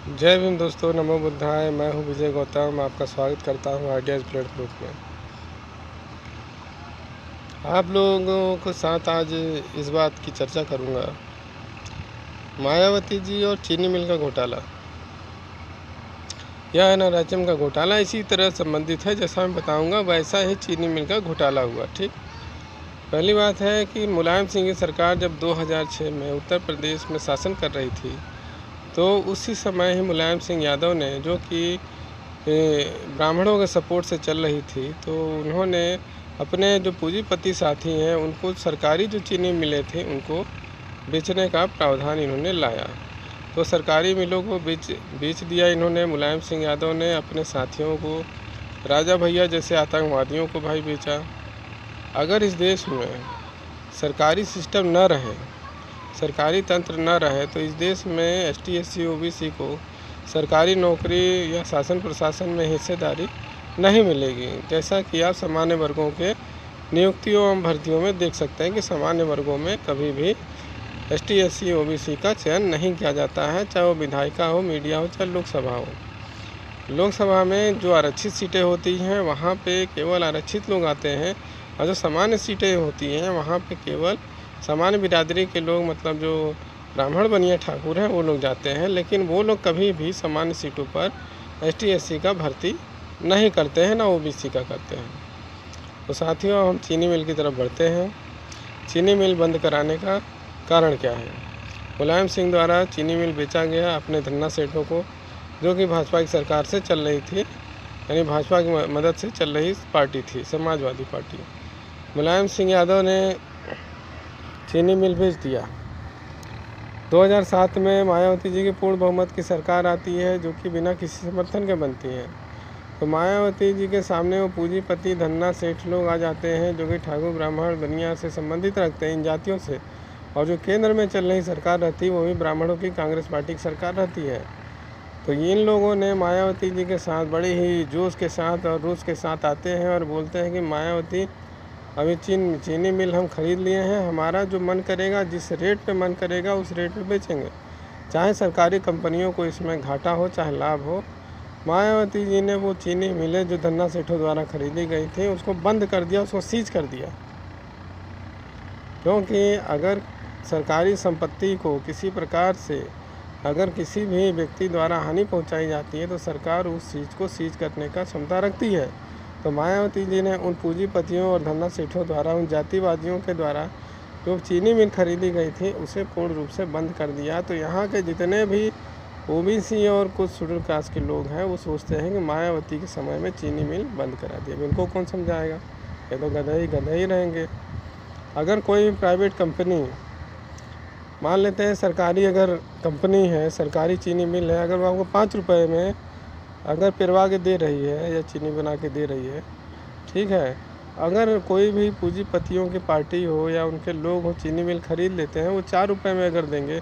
जय भीम दोस्तों, नमो बुद्धाय। मैं हूं विजय गौतम, आपका स्वागत करता हूं आइडियाज़ ब्लड ग्रुप में। आप लोगों के साथ आज इस बात की चर्चा करूंगा, मायावती जी और चीनी मिल का घोटाला। यह NRHM का घोटाला इसी तरह संबंधित है, जैसा मैं बताऊंगा वैसा ही चीनी मिल का घोटाला हुआ। ठीक, पहली बात है कि मुलायम सिंह की सरकार जब 2006 में उत्तर प्रदेश में शासन कर रही थी, तो उसी समय ही मुलायम सिंह यादव ने, जो कि ब्राह्मणों के सपोर्ट से चल रही थी, तो उन्होंने अपने जो पूंजीपति साथी हैं उनको सरकारी जो चीनी मिलें थी उनको बेचने का प्रावधान इन्होंने लाया। तो सरकारी मिलों को बेच दिया इन्होंने। मुलायम सिंह यादव ने अपने साथियों को, राजा भैया जैसे आतंकवादियों को भाई बेचा। अगर इस देश में सरकारी सिस्टम न रहे, सरकारी तंत्र न रहे, तो इस देश में ST SC OBC को सरकारी नौकरी या शासन प्रशासन में हिस्सेदारी नहीं मिलेगी। जैसा कि आप सामान्य वर्गों के नियुक्तियों एवं भर्तियों में देख सकते हैं कि सामान्य वर्गों में कभी भी ST SC OBC का चयन नहीं किया जाता है, चाहे वो विधायिका हो, मीडिया हो, चाहे लोकसभा हो। लोकसभा में जो आरक्षित सीटें होती हैं वहाँ पे केवल आरक्षित लोग आते हैं, और जो सामान्य सीटें होती हैं वहाँ पे केवल सामान्य बिरादरी के लोग, मतलब जो ब्राह्मण बनिया ठाकुर हैं, वो लोग जाते हैं। लेकिन वो लोग कभी भी सामान्य सीटों पर ST SC का भर्ती नहीं करते हैं, ना OBC का करते हैं। तो साथियों, हम चीनी मिल की तरफ बढ़ते हैं। चीनी मिल बंद कराने का कारण क्या है? मुलायम सिंह द्वारा चीनी मिल बेचा गया अपने धन्ना सेठों को, जो कि भाजपा की सरकार से चल रही थी, यानी भाजपा की मदद से चल रही पार्टी थी, समाजवादी पार्टी। मुलायम सिंह यादव ने चीनी मिल बेच दिया। 2007 में मायावती जी की पूर्ण बहुमत की सरकार आती है, जो कि बिना किसी समर्थन के बनती है। तो मायावती जी के सामने वो पूंजीपति धन्ना सेठ लोग आ जाते हैं, जो कि ठाकुर ब्राह्मण बनिया से संबंधित रखते हैं, इन जातियों से। और जो केंद्र में चल रही सरकार रहती है वो भी ब्राह्मणों की कांग्रेस पार्टी की सरकार रहती है। तो इन लोगों ने मायावती जी के साथ बड़े ही जोश के साथ और रोष के साथ आते हैं और बोलते हैं कि मायावती, अभी चीनी मिल हम ख़रीद लिए हैं, हमारा जो मन करेगा, जिस रेट पे मन करेगा उस रेट पे बेचेंगे, चाहे सरकारी कंपनियों को इसमें घाटा हो चाहे लाभ हो। मायावती जी ने वो चीनी मिलें जो धन्ना सेठों द्वारा खरीदी गई थी उसको बंद कर दिया, उसको सीज कर दिया। क्योंकि अगर सरकारी संपत्ति को किसी प्रकार से अगर किसी भी व्यक्ति द्वारा हानि पहुंचाई जाती है, तो सरकार उस चीज़ को सीज करने का क्षमता रखती है। तो मायावती जी ने उन पूंजीपतियों और धन्ना सेठों द्वारा, उन जातिवादियों के द्वारा जो चीनी मिल खरीदी गई थी उसे पूर्ण रूप से बंद कर दिया। तो यहाँ के जितने भी OBC और कुछ शेड्यूल कास्ट के लोग हैं, वो सोचते हैं कि मायावती के समय में चीनी मिल बंद करा दी। अब इनको कौन समझाएगा? ये तो गधे ही रहेंगे। अगर कोई प्राइवेट कंपनी, मान लेते हैं सरकारी अगर कंपनी है, सरकारी चीनी मिल है, अगर वो आपको 5 रुपये में अगर पिरवा के दे रही है या चीनी बना के दे रही है, ठीक है, अगर कोई भी पूंजीपतियों की पार्टी हो या उनके लोग हो चीनी मिल खरीद लेते हैं, वो 4 रुपये में अगर देंगे,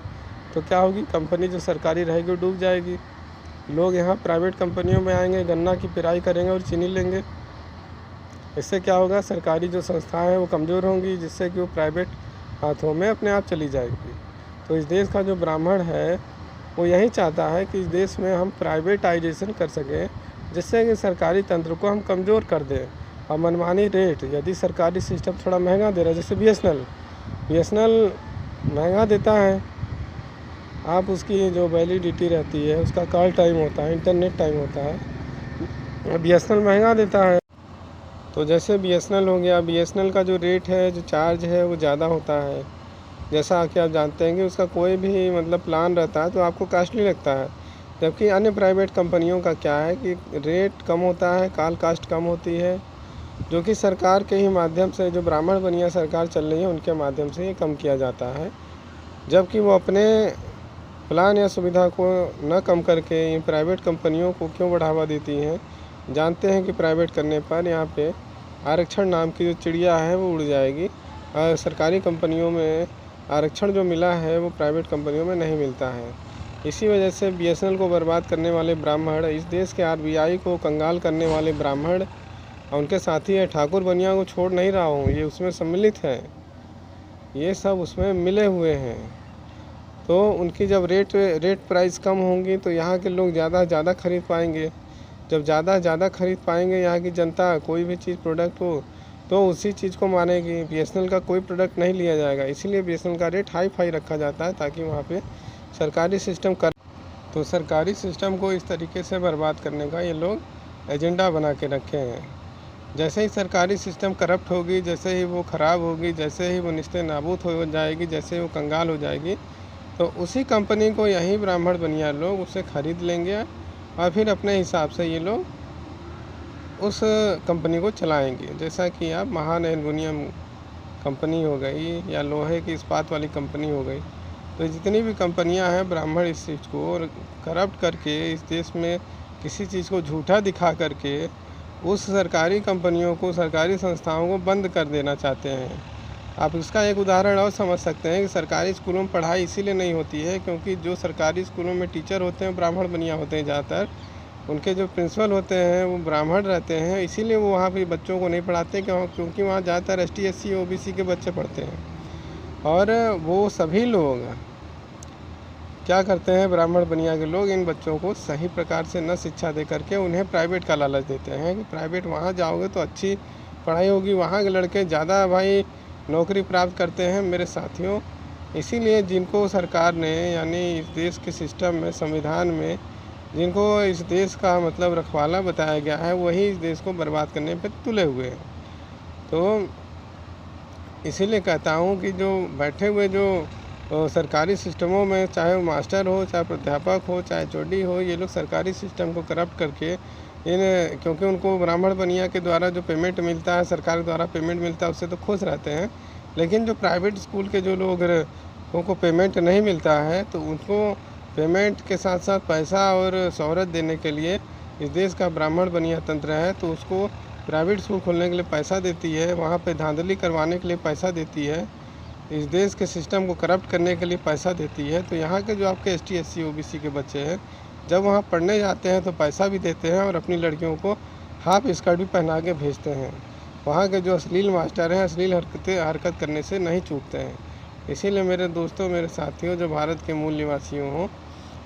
तो क्या होगी? कंपनी जो सरकारी रहेगी वो डूब जाएगी। लोग यहाँ प्राइवेट कंपनियों में आएंगे, गन्ना की पिराई करेंगे और चीनी लेंगे। इससे क्या होगा? सरकारी जो संस्थाएं हैं वो कमज़ोर होंगी, जिससे कि वो प्राइवेट हाथों में अपने आप चली जाएगी। तो इस देश का जो ब्राह्मण है वो यही चाहता है कि इस देश में हम प्राइवेटाइजेशन कर सकें, जिससे कि सरकारी तंत्र को हम कमज़ोर कर दें। और मनमानी रेट, यदि सरकारी सिस्टम थोड़ा महंगा दे रहा है, जैसे BSNL महंगा देता है, आप उसकी जो वैलिडिटी रहती है, उसका कॉल टाइम होता है, इंटरनेट टाइम होता है, BSNL महंगा देता है। तो जैसे BSNL हो गया, BSNL का जो रेट है, जो चार्ज है, वो ज़्यादा होता है। जैसा कि आप जानते हैं कि उसका कोई भी मतलब प्लान रहता है तो आपको कॉस्टली लगता है। जबकि अन्य प्राइवेट कंपनियों का क्या है कि रेट कम होता है, कॉल कास्ट कम होती है, जो कि सरकार के ही माध्यम से, जो ब्राह्मण बनिया सरकार चल रही है उनके माध्यम से ये कम किया जाता है। जबकि वो अपने प्लान या सुविधा को न कम करके इन प्राइवेट कंपनियों को क्यों बढ़ावा देती हैं? जानते हैं कि प्राइवेट करने पर यहाँ पे आरक्षण नाम की जो चिड़िया है वो उड़ जाएगी, और सरकारी कंपनियों में आरक्षण जो मिला है वो प्राइवेट कंपनियों में नहीं मिलता है। इसी वजह से BSNL को बर्बाद करने वाले ब्राह्मण, इस देश के RBI को कंगाल करने वाले ब्राह्मण और उनके साथी है ठाकुर बनिया को छोड़ नहीं रहा हूँ, ये उसमें सम्मिलित हैं, ये सब उसमें मिले हुए हैं। तो उनकी जब रेट प्राइस कम होंगी तो यहाँ के लोग ज़्यादा खरीद पाएंगे। जब ज़्यादा खरीद पाएंगे यहाँ की जनता, कोई भी चीज़ प्रोडक्ट हो तो उसी चीज़ को मानेगी। बीएसएनएल का कोई प्रोडक्ट नहीं लिया जाएगा, इसीलिए बीएसएनएल का रेट हाई फाई रखा जाता है ताकि वहाँ पे सरकारी सिस्टम कर तो सरकारी सिस्टम को इस तरीके से बर्बाद करने का ये लोग एजेंडा बना के रखे हैं। जैसे ही सरकारी सिस्टम करप्ट होगी, जैसे ही वो ख़राब होगी, जैसे ही वो निस्ते नाबूद हो जाएगी, जैसे ही वो कंगाल हो जाएगी, तो उसी कंपनी को यही ब्राह्मण बनिया लोग उसे ख़रीद लेंगे और फिर अपने हिसाब से ये लोग उस कंपनी को चलाएंगे। जैसा कि आप महान एल्युमिनियम कंपनी हो गई या लोहे की इस्पात वाली कंपनी हो गई, तो जितनी भी कंपनियां हैं ब्राह्मण इस चीज़ को करप्ट करके इस देश में किसी चीज़ को झूठा दिखा करके उस सरकारी कंपनियों को, सरकारी संस्थाओं को बंद कर देना चाहते हैं। आप इसका एक उदाहरण और समझ सकते हैं कि सरकारी स्कूलों में पढ़ाई इसीलिए नहीं होती है क्योंकि जो सरकारी स्कूलों में टीचर होते हैं ब्राह्मण बनिया होते हैं ज़्यादातर। उनके जो प्रिंसिपल होते हैं वो ब्राह्मण रहते हैं, इसीलिए वो वहाँ पे बच्चों को नहीं पढ़ाते क्योंकि वहाँ ज़्यादातर ST SC OBC के बच्चे पढ़ते हैं। और वो सभी लोग क्या करते हैं, ब्राह्मण बनिया के लोग इन बच्चों को सही प्रकार से न शिक्षा दे करके उन्हें प्राइवेट का लालच देते हैं कि प्राइवेट वहाँ जाओगे तो अच्छी पढ़ाई होगी, वहाँ के लड़के ज़्यादा भाई नौकरी प्राप्त करते हैं मेरे साथियों। इसीलिए जिनको सरकार ने यानी इस देश के सिस्टम में, संविधान में जिनको इस देश का मतलब रखवाला बताया गया है, वही इस देश को बर्बाद करने पर तुले हुए हैं। तो इसीलिए कहता हूँ कि जो बैठे हुए जो सरकारी सिस्टमों में, चाहे वो मास्टर हो, चाहे प्राध्यापक हो, चाहे HOD हो, ये लोग सरकारी सिस्टम को करप्ट करके क्योंकि उनको ब्राह्मण बनिया के द्वारा जो पेमेंट मिलता है, सरकार द्वारा पेमेंट मिलता है, उससे तो खुश रहते हैं। लेकिन जो प्राइवेट स्कूल के जो लोग उनको पेमेंट नहीं मिलता है तो उनको पेमेंट के साथ साथ पैसा और शोहरत देने के लिए इस देश का ब्राह्मण बनिया तंत्र है, तो उसको प्राइवेट स्कूल खोलने के लिए पैसा देती है, वहाँ पे धांधली करवाने के लिए पैसा देती है, इस देश के सिस्टम को करप्ट करने के लिए पैसा देती है। तो यहाँ के जो आपके ST SC OBC के बच्चे हैं जब वहाँ पढ़ने जाते हैं तो पैसा भी देते हैं और अपनी लड़कियों को हाफ स्कर्ट भी पहना के भेजते हैं। वहाँ के जो अश्लील मास्टर हैं अश्लील हरकत करने से नहीं चूकते हैं। इसीलिए मेरे दोस्तों, मेरे साथियों, जो भारत के मूल निवासियों हों,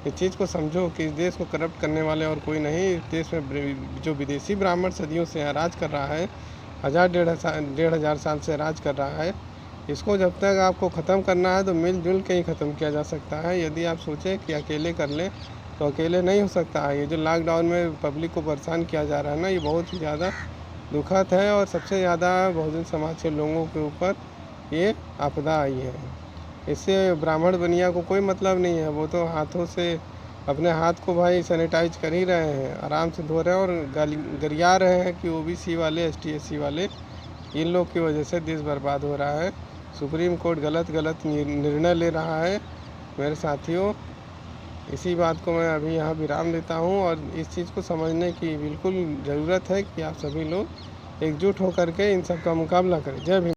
इस चीज़ को समझो कि इस देश को करप्ट करने वाले और कोई नहीं। इस देश में जो विदेशी ब्राह्मण सदियों से राज कर रहा है, 1000-1500 साल से राज कर रहा है, इसको जब तक आपको ख़त्म करना है तो मिलजुल के ही ख़त्म किया जा सकता है। यदि आप सोचें कि अकेले कर लें तो अकेले नहीं हो सकता है। ये जो लॉकडाउन में पब्लिक को परेशान किया जा रहा है ना, ये बहुत ही ज़्यादा दुखद है और सबसे ज़्यादा बहुजन समाज के लोगों के ऊपर ये आपदा आई है। इससे ब्राह्मण बनिया को कोई मतलब नहीं है, वो तो हाथों से अपने हाथ को भाई सैनिटाइज कर ही रहे हैं, आराम से धो रहे हैं और गरिया रहे हैं कि OBC वाले, ST SC वाले, इन लोग की वजह से देश बर्बाद हो रहा है। सुप्रीम कोर्ट गलत निर्णय ले रहा है मेरे साथियों। इसी बात को मैं अभी यहाँ विराम देता हूँ और इस चीज़ को समझने की बिल्कुल ज़रूरत है कि आप सभी लोग एकजुट होकर के इन सब का मुकाबला करें। जय भीम।